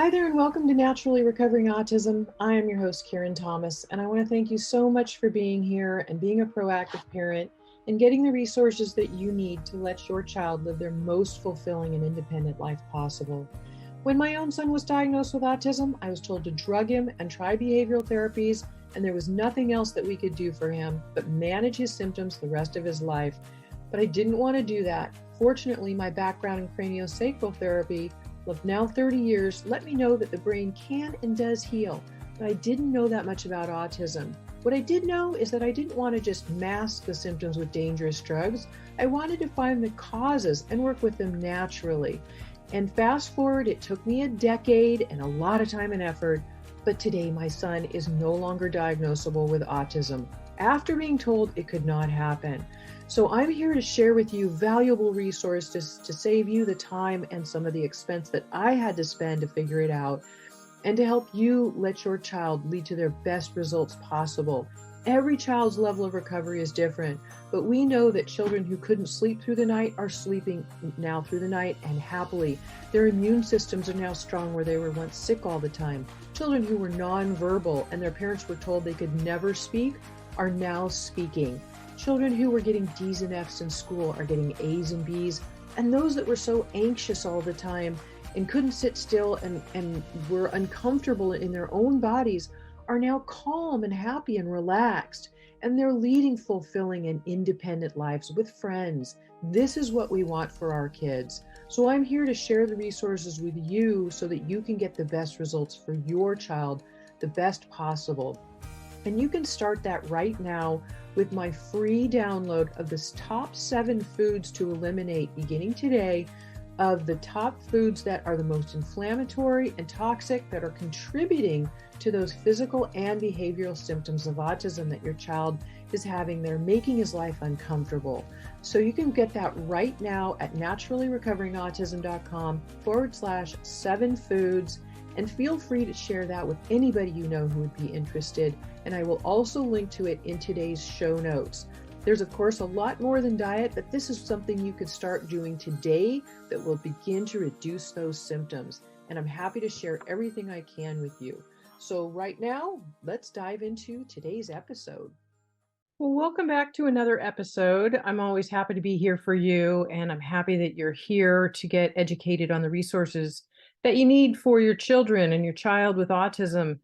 Hi there, and welcome to Naturally Recovering Autism. I am your host, Karen Thomas, and I want to thank you so much for being here and being a proactive parent and getting the resources that you need to let your child live their most fulfilling and independent life possible. When my own son was diagnosed with autism, I was told to drug him and try behavioral therapies, and there was nothing else that we could do for him but manage his symptoms the rest of his life. But I didn't want to do that. Fortunately, my background in craniosacral therapy of now 30 years let me know that the brain can and does heal, but I didn't know that much about autism. What I did know is that I didn't want to just mask the symptoms with dangerous drugs. I wanted to find the causes and work with them naturally. And fast forward, it took me a decade and a lot of time and effort, but today my son is no longer diagnosable with autism after being told it could not happen. So I'm here to share with you valuable resources to save you the time and some of the expense that I had to spend to figure it out, and to help you let your child lead to their best results possible. Every child's level of recovery is different, but we know that children who couldn't sleep through the night are sleeping now through the night and happily. Their immune systems are now strong where they were once sick all the time. Children who were nonverbal and their parents were told they could never speak are now speaking. Children who were getting D's and F's in school are getting A's and B's. And those that were so anxious all the time and couldn't sit still and were uncomfortable in their own bodies are now calm and happy and relaxed. And they're leading fulfilling and independent lives with friends. This is what we want for our kids. So I'm here to share the resources with you so that you can get the best results for your child, the best possible. And you can start that right now with my free download of the top 7 foods to eliminate beginning today, of the top foods that are the most inflammatory and toxic that are contributing to those physical and behavioral symptoms of autism that your child is having. They're making his life uncomfortable. So you can get that right now at naturallyrecoveringautism.com/7 foods. And feel free to share that with anybody you know who would be interested. And I will also link to it in today's show notes. There's, of course, a lot more than diet, but this is something you could start doing today that will begin to reduce those symptoms. And I'm happy to share everything I can with you. So right now, let's dive into today's episode. Well, welcome back to another episode. I'm always happy to be here for you, and I'm happy that you're here to get educated on the resources that you need for your children and your child with autism,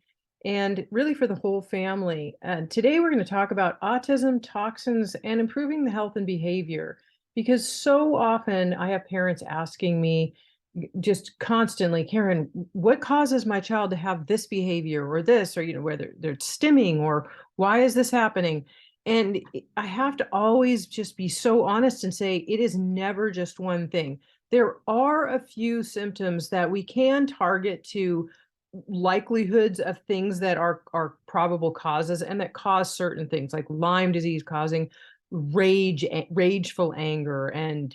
and really for the whole family. And today we're going to talk about autism, toxins, and improving the health and behavior, because so often I have parents asking me just constantly, Karen, what causes my child to have this behavior or this, or, whether they're stimming, or why is this happening? And I have to always just be so honest and say it is never just one thing. There are a few symptoms that we can target to likelihoods of things that are probable causes and that cause certain things, like Lyme disease causing rageful anger, and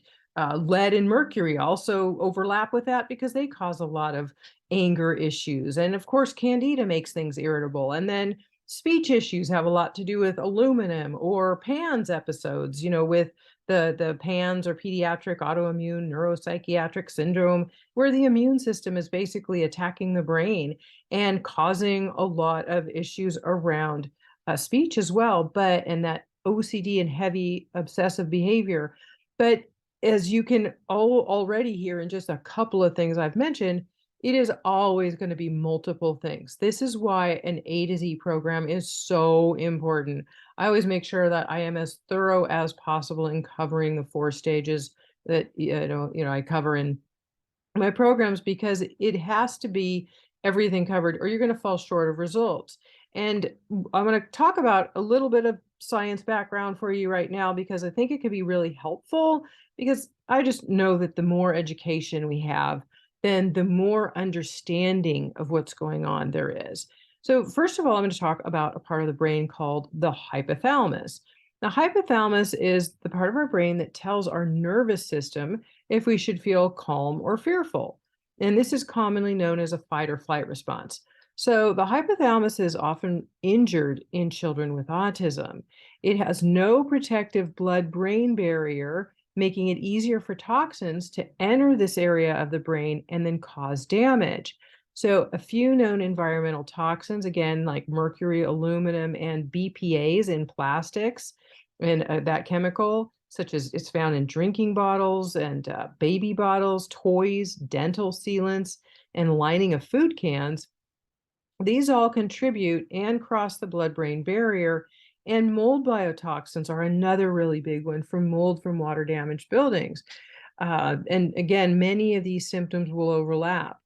lead and mercury also overlap with that because they cause a lot of anger issues. And of course, candida makes things irritable. And then speech issues have a lot to do with aluminum or PANS episodes, with the PANS, or pediatric autoimmune neuropsychiatric syndrome, where the immune system is basically attacking the brain and causing a lot of issues around speech as well, and that OCD and heavy obsessive behavior. But as you can already hear in just a couple of things I've mentioned, it is always going to be multiple things. This is why an A to Z program is so important. I always make sure that I am as thorough as possible in covering the 4 stages that I cover in my programs, because it has to be everything covered, or you're going to fall short of results. And I'm going to talk about a little bit of science background for you right now, because I think it could be really helpful, because I just know that the more education we have, then the more understanding of what's going on there is. So first of all, I'm going to talk about a part of the brain called the hypothalamus. The hypothalamus is the part of our brain that tells our nervous system if we should feel calm or fearful. And this is commonly known as a fight or flight response. So the hypothalamus is often injured in children with autism. It has no protective blood-brain barrier, making it easier for toxins to enter this area of the brain and then cause damage. So a few known environmental toxins, again, like mercury, aluminum, and BPAs in plastics, and that chemical, such as it's found in drinking bottles and baby bottles, toys, dental sealants, and lining of food cans. These all contribute and cross the blood-brain barrier, and mold biotoxins are another really big one from mold from water-damaged buildings. And again, many of these symptoms will overlap.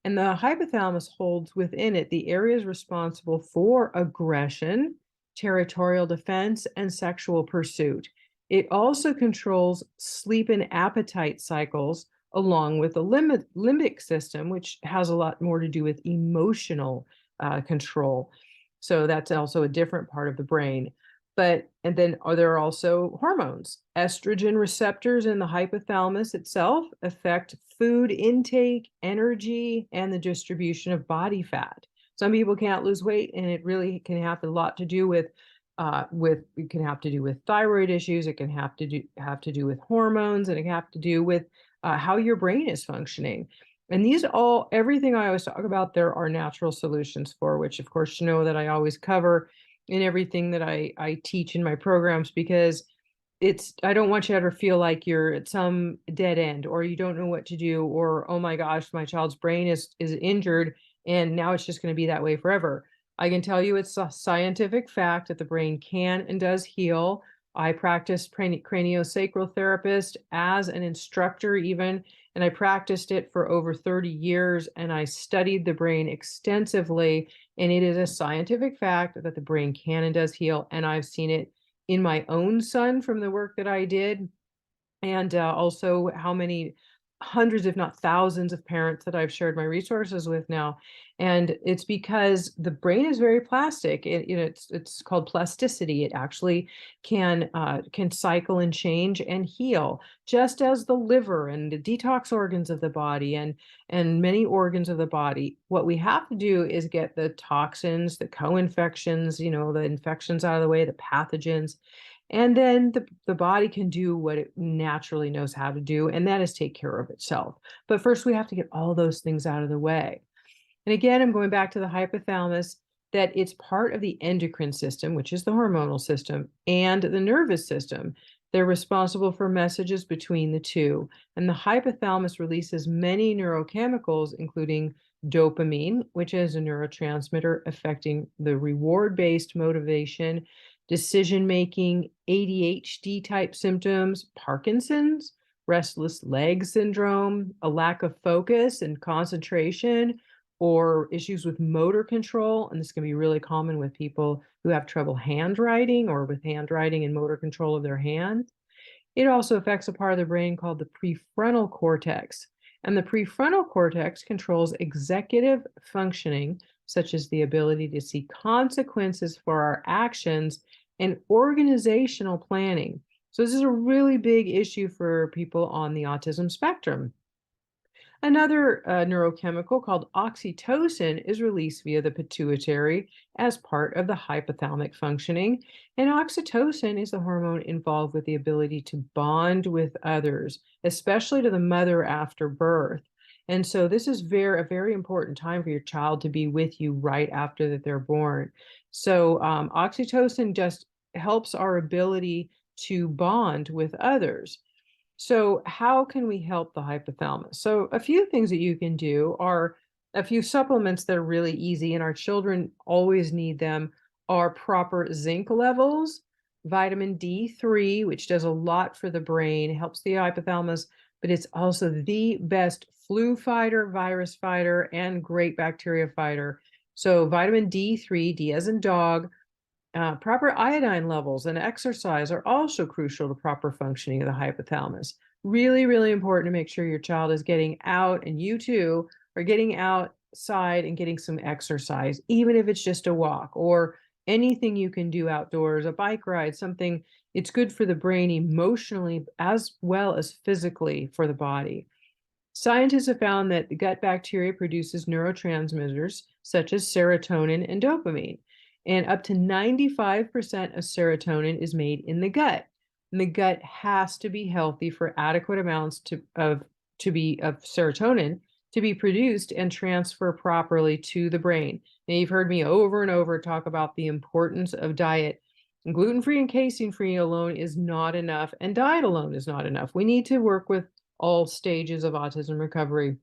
And the hypothalamus holds within it the areas responsible for aggression, territorial defense, and sexual pursuit. It also controls sleep and appetite cycles, along with the limbic system, which has a lot more to do with emotional control. So that's also a different part of the brain. And then there are also hormones. Estrogen receptors in the hypothalamus itself affect food intake, energy, and the distribution of body fat. Some people can't lose weight, and it really can have a lot to do with it can have to do with thyroid issues. It can have to do with hormones, and it can have to do with how your brain is functioning. And everything I always talk about, there are natural solutions for, which of course, you know that I always cover in everything that I teach in my programs, because I don't want you to ever feel like you're at some dead end, or you don't know what to do, or, oh my gosh, my child's brain is injured and now it's just going to be that way forever. I can tell you it's a scientific fact that the brain can and does heal. I practiced craniosacral therapist as an instructor even, and I practiced it for over 30 years, and I studied the brain extensively, and it is a scientific fact that the brain can and does heal, and I've seen it in my own son from the work that I did, and also how many hundreds, if not thousands, of parents that I've shared my resources with now. And it's because the brain is very plastic. It's called plasticity. It actually can cycle and change and heal, just as the liver and the detox organs of the body and many organs of the body. What we have to do is get the toxins, the co-infections, the infections out of the way, the pathogens. And then the body can do what it naturally knows how to do, and that is take care of itself. But first, we have to get all those things out of the way. And again, I'm going back to the hypothalamus, that it's part of the endocrine system, which is the hormonal system, and the nervous system. They're responsible for messages between the two. And the hypothalamus releases many neurochemicals, including dopamine, which is a neurotransmitter affecting the reward-based motivation, decision-making, ADHD type symptoms, Parkinson's, restless leg syndrome, a lack of focus and concentration, or issues with motor control. And this can be really common with people who have trouble handwriting, or with handwriting and motor control of their hand. It also affects a part of the brain called the prefrontal cortex. And the prefrontal cortex controls executive functioning, such as the ability to see consequences for our actions and organizational planning. So this is a really big issue for people on the autism spectrum. Another neurochemical called oxytocin is released via the pituitary as part of the hypothalamic functioning. And oxytocin is the hormone involved with the ability to bond with others, especially to the mother after birth. And so this is a very important time for your child to be with you right after that they're born. So oxytocin just helps our ability to bond with others. So how can we help the hypothalamus? So a few things that you can do are a few supplements that are really easy, and our children always need them, are proper zinc levels, vitamin D3, which does a lot for the brain, helps the hypothalamus, but it's also the best flu fighter, virus fighter, and great bacteria fighter. So vitamin D3, D as in dog, proper iodine levels and exercise are also crucial to proper functioning of the hypothalamus. Really, really important to make sure your child is getting out, and you too are getting outside and getting some exercise, even if it's just a walk or anything you can do outdoors, a bike ride, something. It's good for the brain emotionally as well as physically for the body. Scientists have found that the gut bacteria produces neurotransmitters such as serotonin and dopamine. And up to 95% of serotonin is made in the gut. And the gut has to be healthy for adequate amounts of serotonin to be produced and transfer properly to the brain. Now, you've heard me over and over talk about the importance of diet. Gluten-free and casein-free alone is not enough, and diet alone is not enough. We need to work with all stages of autism recovery.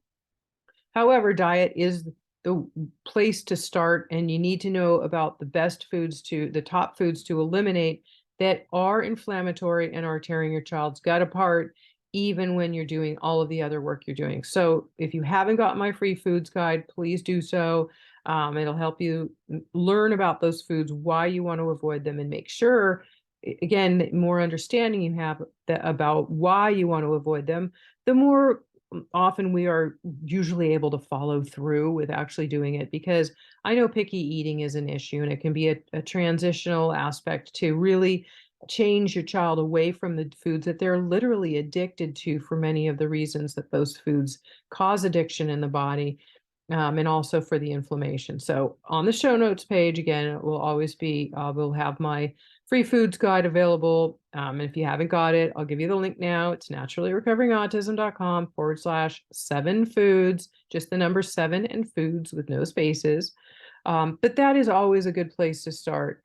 However, diet is the place to start, and you need to know about the top foods to eliminate that are inflammatory and are tearing your child's gut apart, even when you're doing all of the other work you're doing. So if you haven't got my free foods guide, please do so. It'll help you learn about those foods, why you want to avoid them, and make sure, again, the more understanding you have about why you want to avoid them, the more often we are usually able to follow through with actually doing it, because I know picky eating is an issue, and it can be a transitional aspect to really change your child away from the foods that they're literally addicted to for many of the reasons that those foods cause addiction in the body, and also for the inflammation. So on the show notes page, again, it will always be, we'll have my free foods guide available. And if you haven't got it, I'll give you the link now. It's naturallyrecoveringautism.com/7foods, just the number 7 and foods with no spaces. But that is always a good place to start.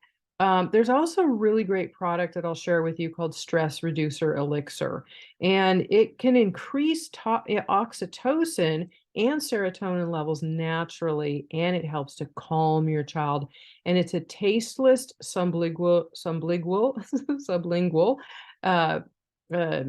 There's also a really great product that I'll share with you called Stress Reducer Elixir, and it can increase oxytocin and serotonin levels naturally, and it helps to calm your child. And it's a tasteless sublingual uh, uh,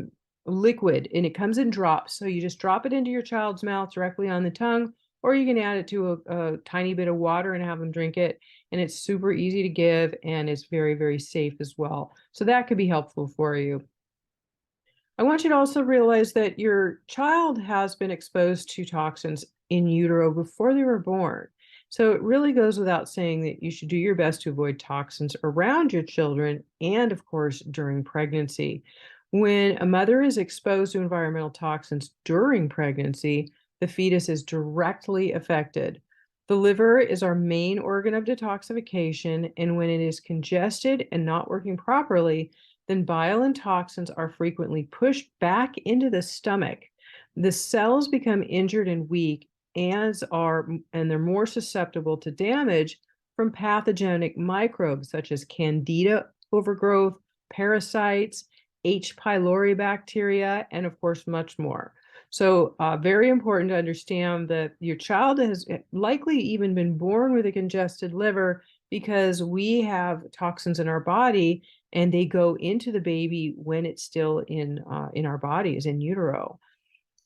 liquid, and it comes in drops. So you just drop it into your child's mouth directly on the tongue, or you can add it to a tiny bit of water and have them drink it. And it's super easy to give, and it's very, very safe as well. So that could be helpful for you. I want you to also realize that your child has been exposed to toxins in utero before they were born. So it really goes without saying that you should do your best to avoid toxins around your children and, of course, during pregnancy. When a mother is exposed to environmental toxins during pregnancy, the fetus is directly affected. The liver is our main organ of detoxification, and when it is congested and not working properly, then bile and toxins are frequently pushed back into the stomach. The cells become injured and weak, and they're more susceptible to damage from pathogenic microbes such as Candida overgrowth, parasites, H. pylori bacteria, and of course, much more. So very important to understand that your child has likely even been born with a congested liver, because we have toxins in our body and they go into the baby when it's still in our bodies, in utero.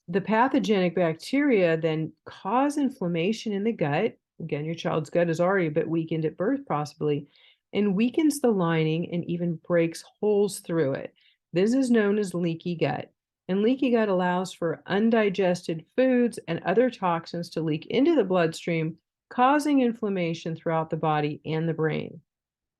The pathogenic bacteria then cause inflammation in the gut. Again, your child's gut is already a bit weakened at birth, possibly, and weakens the lining and even breaks holes through it. This is known as leaky gut. And leaky gut allows for undigested foods and other toxins to leak into the bloodstream, causing inflammation throughout the body and the brain.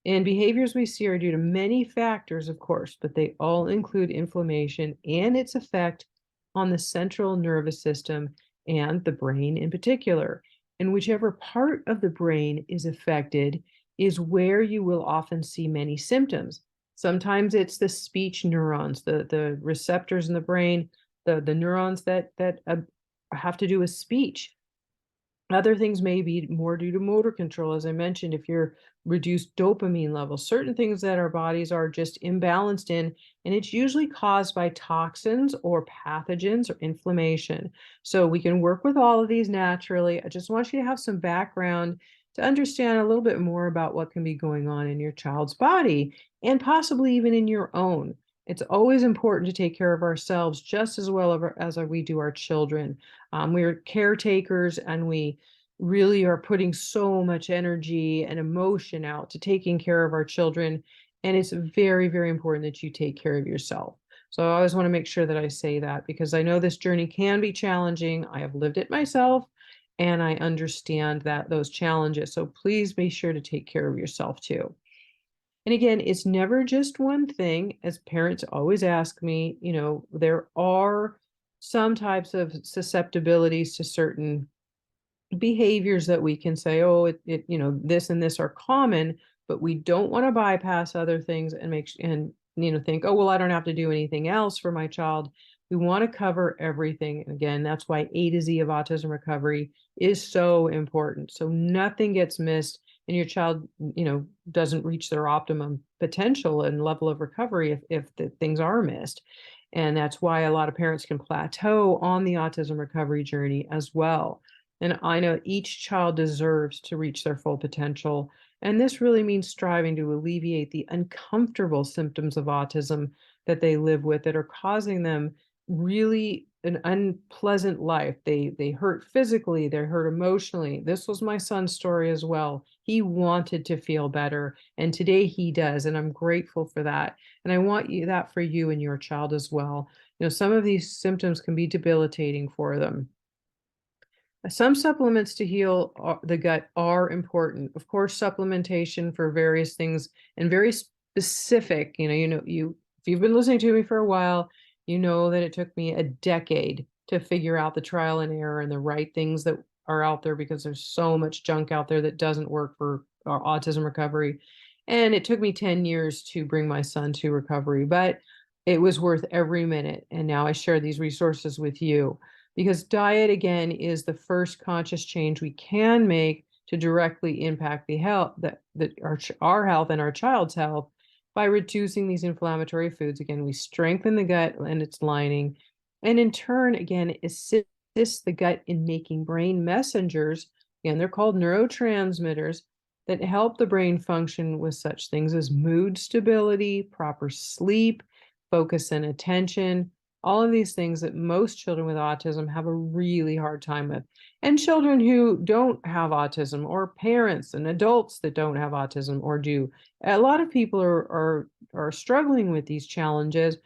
And behaviors we see are due to many factors, of course, but they all include inflammation and its effect on the central nervous system and the brain in particular. And whichever part of the brain is affected is where you will often see many symptoms. Sometimes it's the speech neurons, the receptors in the brain, the neurons that have to do with speech. Other things may be more due to motor control, as I mentioned, if you're reduced dopamine levels, certain things that our bodies are just imbalanced in, and it's usually caused by toxins or pathogens or inflammation. So we can work with all of these naturally. I just want you to have some background to understand a little bit more about what can be going on in your child's body and possibly even in your own. It's always important to take care of ourselves just as well as we do our children. We're caretakers, and we really are putting so much energy and emotion out to taking care of our children. And it's very, very important that you take care of yourself. So I always want to make sure that I say that, because I know this journey can be challenging. I have lived it myself, and I understand those challenges. So please be sure to take care of yourself too. And again, it's never just one thing. As parents always ask me, there are some types of susceptibilities to certain behaviors that we can say, oh, this and this are common, but we don't want to bypass other things and think, oh, well, I don't have to do anything else for my child. We want to cover everything. And again, that's why A to Z of autism recovery is so important. So nothing gets missed and your child, doesn't reach their optimum potential and level of recovery if the things are missed. And that's why a lot of parents can plateau on the autism recovery journey as well. And I know each child deserves to reach their full potential. And this really means striving to alleviate the uncomfortable symptoms of autism that they live with that are causing them really an unpleasant life. They hurt physically, they hurt emotionally. This was my son's story as well. He wanted to feel better, and today he does, and I'm grateful for that. And I want that for you and your child as well. Some of these symptoms can be debilitating for them. Some supplements to heal the gut are important. Of course, supplementation for various things and very specific, if you've been listening to me for a while, you know that it took me a decade to figure out the trial and error and the right things that are out there, because there's so much junk out there that doesn't work for autism recovery. And it took me 10 years to bring my son to recovery, but it was worth every minute. And now I share these resources with you, because diet, again, is the first conscious change we can make to directly impact the health, our health and our child's health, by reducing these inflammatory foods. Again, we strengthen the gut and its lining, and in turn, again, assist the gut in making brain messengers. Again, they're called neurotransmitters that help the brain function with such things as mood stability, proper sleep, focus and attention, all of these things that most children with autism have a really hard time with. And children who don't have autism, or parents and adults that don't have autism or do. A lot of people are struggling with these challenges.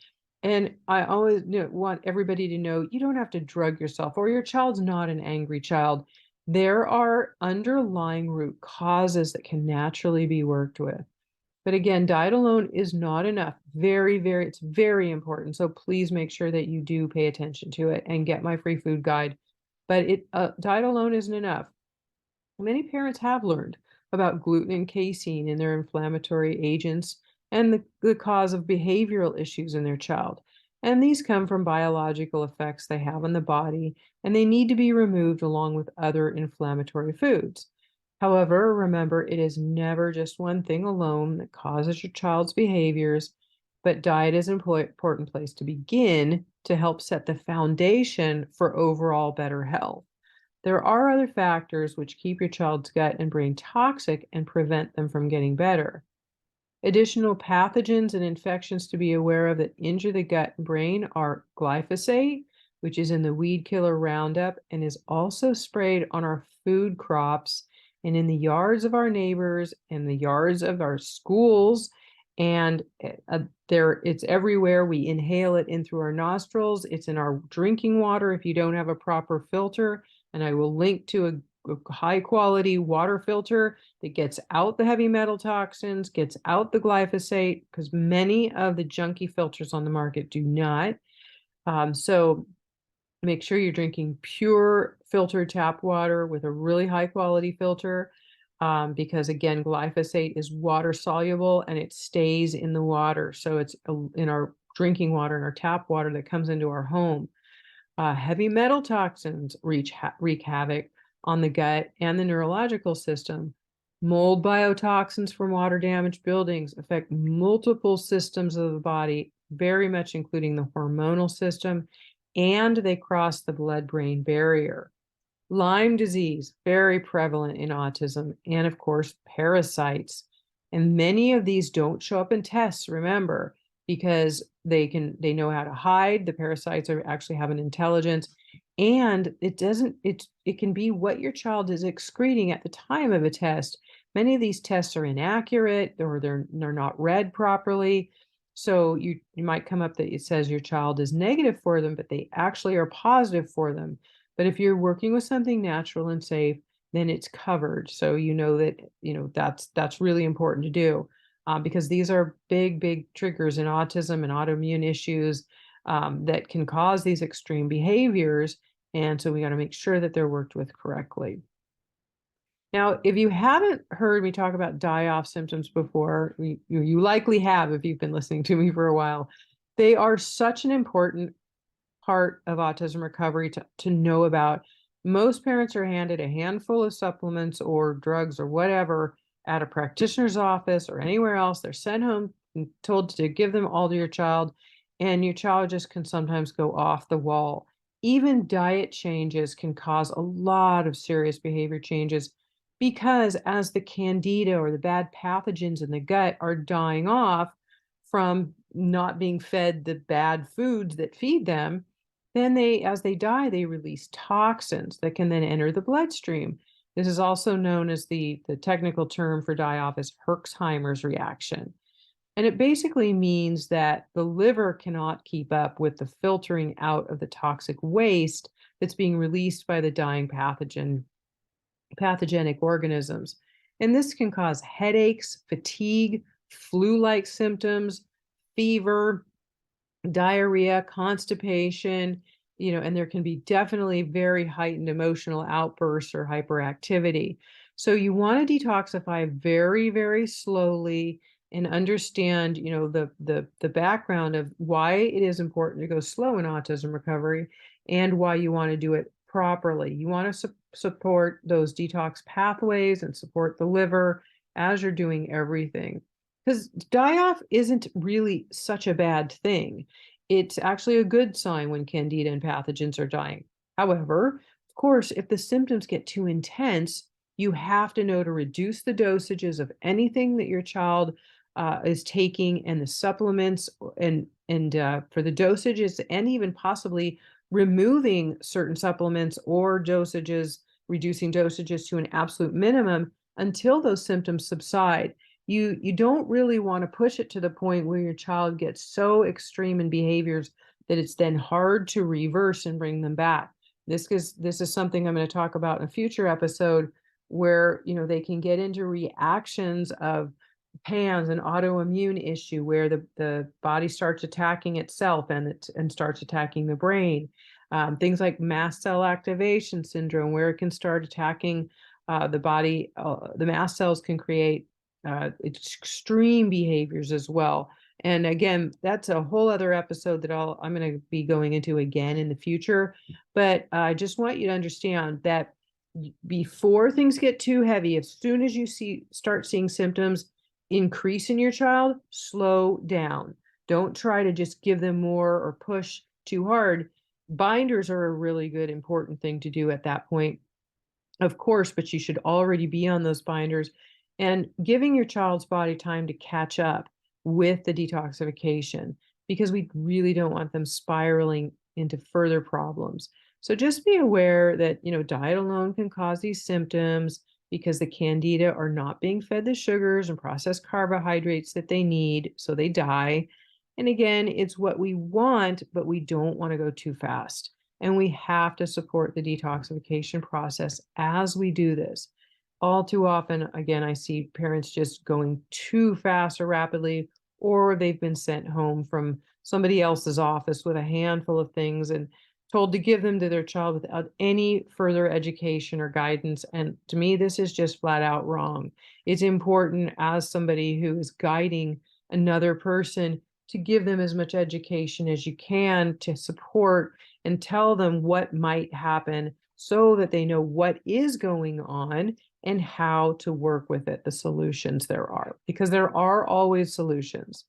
And I always want everybody to know you don't have to drug yourself, or your child's not an angry child. There are underlying root causes that can naturally be worked with. But again, diet alone is not enough. It's very important. So please make sure that you do pay attention to it and get my free food guide. But diet alone isn't enough. Many parents have learned about gluten and casein and their inflammatory agents and the cause of behavioral issues in their child. And these come from biological effects they have on the body, and they need to be removed along with other inflammatory foods. However, remember, it is never just one thing alone that causes your child's behaviors, but diet is an important place to begin to help set the foundation for overall better health. There are other factors which keep your child's gut and brain toxic and prevent them from getting better. Additional pathogens and infections to be aware of that injure the gut and brain are glyphosate, which is in the weed killer Roundup and is also sprayed on our food crops and in the yards of our neighbors and the yards of our schools. And it's everywhere. We inhale it in through our nostrils. It's in our drinking water if you don't have a proper filter. And I will link to a high quality water filter that gets out the heavy metal toxins, gets out the glyphosate, because many of the junky filters on the market do not. So make sure you're drinking pure filtered tap water with a really high quality filter, because again, glyphosate is water soluble and it stays in the water. So it's in our drinking water and our tap water that comes into our home. Heavy metal toxins wreak havoc on the gut and the neurological system. Mold biotoxins from water damaged buildings affect multiple systems of the body, very much including the hormonal system, and they cross the blood-brain barrier. Lyme disease, very prevalent in autism, and of course, parasites. And many of these don't show up in tests, remember, because they know how to hide. The parasites actually have an intelligence, and it can be what your child is excreting at the time of a test. Many of these tests are inaccurate, or they're not read properly. So you might come up that it says your child is negative for them, but they actually are positive for them. But if you're working with something natural and safe, then it's covered. So that's really important to do, because these are big triggers in autism and autoimmune issues that can cause these extreme behaviors. And so we got to make sure that they're worked with correctly. Now, if you haven't heard me talk about die-off symptoms before, you likely have if you've been listening to me for a while. They are such an important part of autism recovery to know about. Most parents are handed a handful of supplements or drugs or whatever at a practitioner's office or anywhere else. They're sent home and told to give them all to your child, and your child just can sometimes go off the wall. Even diet changes can cause a lot of serious behavior changes because as the candida or the bad pathogens in the gut are dying off from not being fed the bad foods that feed them, then as they die, they release toxins that can then enter the bloodstream. This is also known as the technical term for die-off is Herxheimer's reaction. And it basically means that the liver cannot keep up with the filtering out of the toxic waste that's being released by the dying pathogenic organisms. And this can cause headaches, fatigue, flu-like symptoms, fever, diarrhea, constipation, and there can be definitely very heightened emotional outbursts or hyperactivity. So you want to detoxify very, very slowly and understand, the background of why it is important to go slow in autism recovery and why you want to do it properly. You want to support those detox pathways and support the liver as you're doing everything. Because die-off isn't really such a bad thing. It's actually a good sign when candida and pathogens are dying. However, of course, if the symptoms get too intense, you have to know to reduce the dosages of anything that your child is taking and the supplements and for the dosages and even possibly removing certain supplements or dosages, reducing dosages to an absolute minimum until those symptoms subside. You don't really want to push it to the point where your child gets so extreme in behaviors that it's then hard to reverse and bring them back. This is something I'm going to talk about in a future episode where they can get into reactions of PANS, an autoimmune issue where the body starts attacking itself and starts attacking the brain. Things like mast cell activation syndrome, where it can start attacking the body. The mast cells can create extreme behaviors as well. And again, that's a whole other episode that I'm going to be going into again in the future. But I just want you to understand that before things get too heavy, as soon as you start seeing symptoms increase in your child, slow down. Don't try to just give them more or push too hard. Binders are a really good, important thing to do at that point, of course, but you should already be on those binders and giving your child's body time to catch up with the detoxification, because we really don't want them spiraling into further problems. So just be aware that, diet alone can cause these symptoms because the candida are not being fed the sugars and processed carbohydrates that they need, so they die. And again, it's what we want, but we don't want to go too fast. And we have to support the detoxification process as we do this. All too often, again, I see parents just going too fast or rapidly, or they've been sent home from somebody else's office with a handful of things and told to give them to their child without any further education or guidance. And to me, this is just flat out wrong. It's important as somebody who is guiding another person to give them as much education as you can to support and tell them what might happen so that they know what is going on and how to work with it, the solutions there are, because there are always solutions.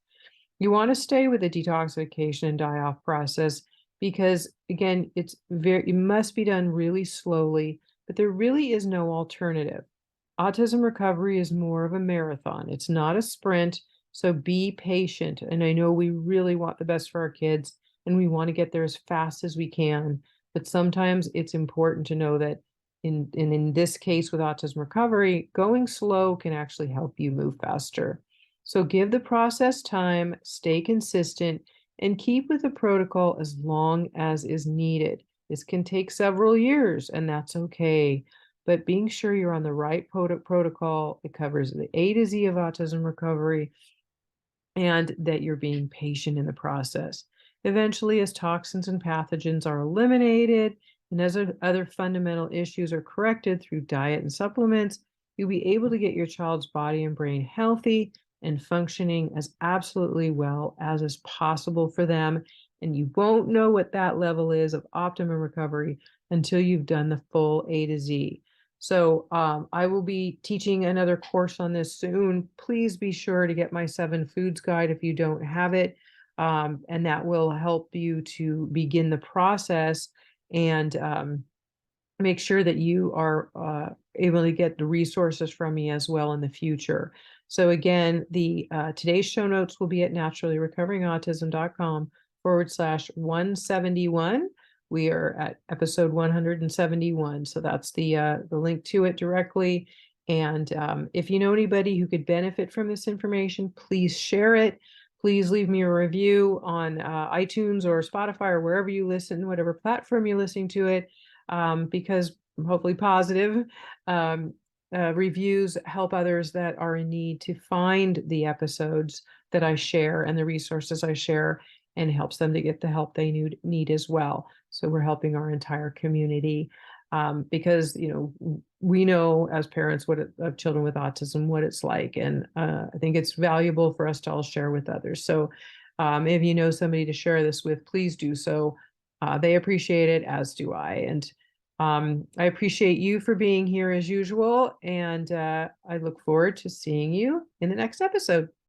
You want to stay with the detoxification and die-off process because, again, it must be done really slowly, but there really is no alternative. Autism recovery is more of a marathon. It's not a sprint, so be patient. And I know we really want the best for our kids and we want to get there as fast as we can, but sometimes it's important to know that in this case with autism recovery, going slow can actually help you move faster. So give the process time, stay consistent, and keep with the protocol as long as is needed. This can take several years, and that's okay. But being sure you're on the right protocol, it covers the A to Z of autism recovery, and that you're being patient in the process. Eventually, as toxins and pathogens are eliminated, and as other fundamental issues are corrected through diet and supplements, you'll be able to get your child's body and brain healthy and functioning as absolutely well as is possible for them. And you won't know what that level is of optimum recovery until you've done the full A to Z. So I will be teaching another course on this soon. Please be sure to get my 7 Foods Guide if you don't have it. And that will help you to begin the process and make sure that you are able to get the resources from me as well in the future. So again, the today's show notes will be at naturallyrecoveringautism.com/171. We are at episode 171. So that's the link to it directly. And if you know anybody who could benefit from this information, please share it. Please leave me a review on iTunes or Spotify or wherever you listen, whatever platform you're listening to it, because hopefully positive reviews help others that are in need to find the episodes that I share and the resources I share, and helps them to get the help they need as well. So we're helping our entire community, because we know as parents of children with autism what it's like, and I think it's valuable for us to all share with others. So if you know somebody to share this with, please do so. They appreciate it, as do I. And I appreciate you for being here as usual, and I look forward to seeing you in the next episode.